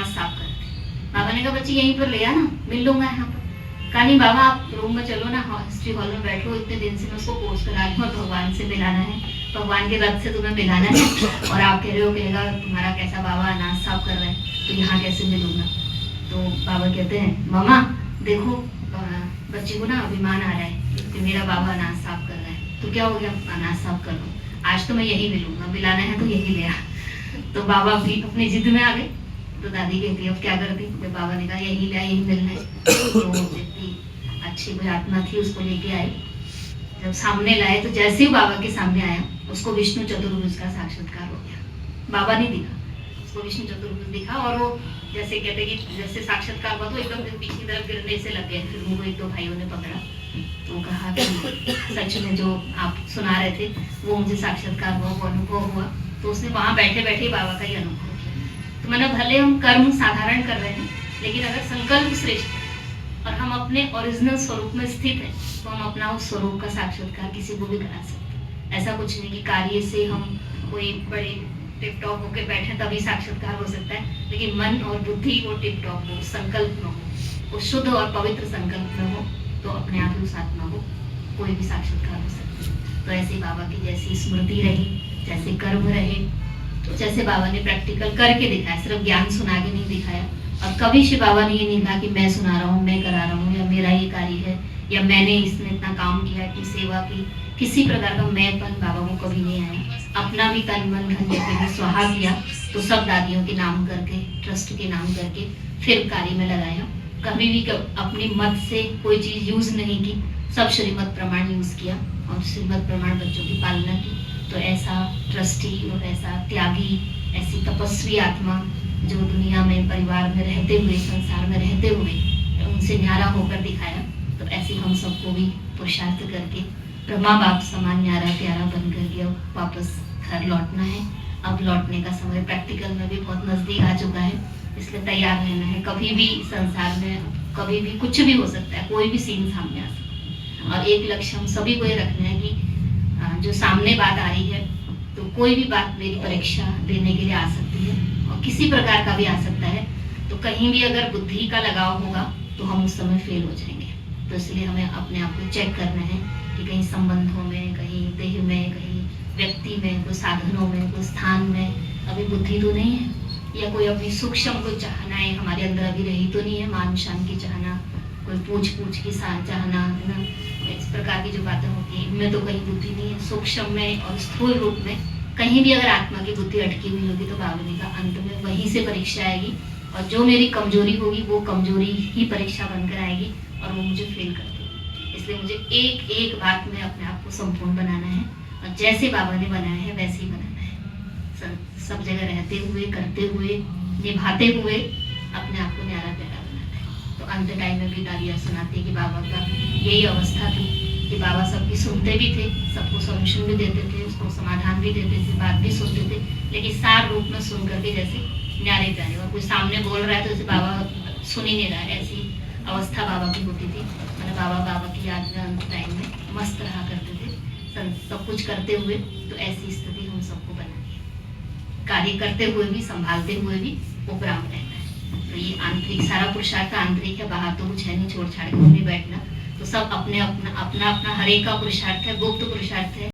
अनाज साफ कर रहे थे। बाबा ने कहा बच्ची यहीं पर ले आना, मिल लूंगा यहाँ पर। कहा नहीं बाबा आप रूम में चलो ना, हिस्ट्री हॉल में बैठो, इतने दिन से मैं उसको कोर्स करा रही हूँ और भगवान से मिलाना है, भगवान के रथ से तुम्हें मिलाना है, और आप कह रहे हो कहेगा तुम्हारा कैसा बाबा अनाज साफ कर रहे हैं, तो यहाँ कैसे मिलूंगा। तो बाबा कहते हैं मामा देखो बच्ची को ना अभिमान आ रहा है कि मेरा बाबा अनाज साफ कर रहा है, तो क्या हो गया, अनाज साफ कर लो, आज तो मैं यही मिलूंगा, मिलाना है तो यही ले आ। तो बाबा भी अपनी जिद में आ गए। तो दादी कहती अब क्या करती, तो बाबा ने कहा यही ले, यही मिलना है। तो इतनी अच्छी कोई आत्मा थी, उसको लेके आई। जब सामने लाए तो जैसे ही बाबा के सामने आया, उसको विष्णु चतुर्भुज का साक्षात्कार हो गया। बाबा नहीं दिखा, उसको विष्णु चतुर्भुज दिखा, और वो जैसे कहते कि जैसे साक्षात्कार हुआ तो एकदम पीछे तरफ गिरने से लग गए। फिर उनको एक दो भाइयों ने पकड़ा, तो कहा कि सच में जो आप सुना रहे थे वो मुझे साक्षात्कार हुआ, वो अनुभव हुआ। तो उसने वहां बैठे बैठे बाबा का ही अनुभव किया। तो मैंने भले हम कर्म साधारण कर रहे हैं, लेकिन अगर संकल्प श्रेष्ठ है और हम अपने ओरिजिनल स्वरूप में स्थित है, तो हम अपना उस स्वरूप का साक्षात्कार किसी को भी करा सकते हैं। ऐसा कुछ नहीं कि कार्य से हम कोई बड़े टिप टॉप होकर बैठे तभी साक्षात्कार हो सकता है, लेकिन मन और बुद्धि वो टिप टॉप हो, संकल्प में हो, वो शुद्ध और पवित्र संकल्प में हो, तो अपने आप ही उस आत्मा को कोई भी साक्षात्कार हो सकता है। तो ऐसे बाबा की जैसी स्मृति रही, जैसे कर्म रहे, जैसे बाबा ने प्रैक्टिकल करके दिखाया, सिर्फ ज्ञान सुना के नहीं दिखाया। और कभी श्री बाबा ने ये नहीं कहा कि मैं सुना रहा हूँ, मैं करा रहा हूँ, या मेरा ये कार्य है, या मैंने इसने इतना काम किया, इतनी सेवा की, किसी प्रकार का मैंपन बाबा को कभी नहीं आया। अपना भी तन मन धन देकर स्वाहा किया, तो सब दादियों के नाम करके, ट्रस्ट के नाम करके फिर कार्य में लगाया। कभी भी अपनी मत से कोई चीज यूज नहीं की, सब श्रीमद प्रमाण यूज किया और श्रीमद प्रमाण बच्चों की पालना की। तो ऐसा ट्रस्टी और ऐसा त्यागी, ऐसी तपस्वी आत्मा जो दुनिया में परिवार में रहते हुए, संसार में रहते हुए उनसे न्यारा होकर दिखाया। तो ऐसे हम सबको भी पुरुषार्थ करके ब्रह्मा बाप समान न्यारा प्यारा बन करके अब वापस घर लौटना है। अब लौटने का समय प्रैक्टिकल में भी बहुत नजदीक आ चुका है, इसलिए तैयार रहना है। कभी भी संसार में कभी भी कुछ भी हो सकता है, कोई भी सीन सामने आ सकता है। और एक लक्ष्य हम सभी को ये रखना है कि जो सामने बात आ रही है, तो कोई भी बात मेरी परीक्षा देने के लिए आ सकती है और किसी प्रकार का भी आ सकता है। तो कहीं भी अगर बुद्धि का लगाव होगा तो हम उस समय फेल हो जाएंगे। तो इसलिए हमें अपने आप को चेक करना है कि कहीं संबंधों में, कहीं देह में, कहीं व्यक्ति में, कोई साधनों में, कोई स्थान में अभी बुद्धि तो नहीं है, या कोई अपनी सूक्ष्म कोई चाहनाएं हमारे अंदर अभी रही तो नहीं है, मान शान की चाहना, कोई पूछ पूछ की चाहना, है ना, इस प्रकार की जो बातें होती हैं, इनमें तो कहीं बुद्धि नहीं है। सूक्ष्म में और स्थूल रूप में कहीं भी अगर आत्मा की बुद्धि अटकी हुई होगी, तो बाबा ने कहा अंत में वहीं से परीक्षा आएगी, और जो मेरी कमजोरी होगी वो कमजोरी ही परीक्षा बनकर आएगी और वो मुझे फेल कर देगी। इसलिए मुझे एक एक बात में अपने आप को संपूर्ण बनाना है, और जैसे बाबा ने बनाया है वैसे ही बनाना है। सब जगह रहते हुए, करते हुए, निभाते हुए अपने आप को न्यारा प्यारा बनाना है। तो अंत टाइम में भी दादियाँ सुनाती है कि बाबा का यही अवस्था थी कि बाबा सबकी सुनते भी थे, सबको सोल्यूशन भी देते थे, उसको समाधान भी देते थे, बात भी सुनते थे, लेकिन सार रूप में सुन करके जैसे न्यारे प्यारे, और कोई सामने बोल रहा है तो जैसे बाबा सुन ही नहीं रहा है, ऐसी अवस्था बाबा की होती थी। मैंने बाबा की याद में अंत टाइम में मस्त रहा करते थे, सब कुछ करते हुए। तो ऐसी स्थिति हम सबको बनानी है, कार्य करते हुए भी, संभालते हुए भी उपराम रहना है। तो ये आंतरिक सारा पुरुषार्थ आंतरिक है, बाहर तो कुछ है नहीं, छोड़ छाड़ के नहीं बैठना। तो सब अपने अपना हरे का पुरुषार्थ है, गुप्त पुरुषार्थ है।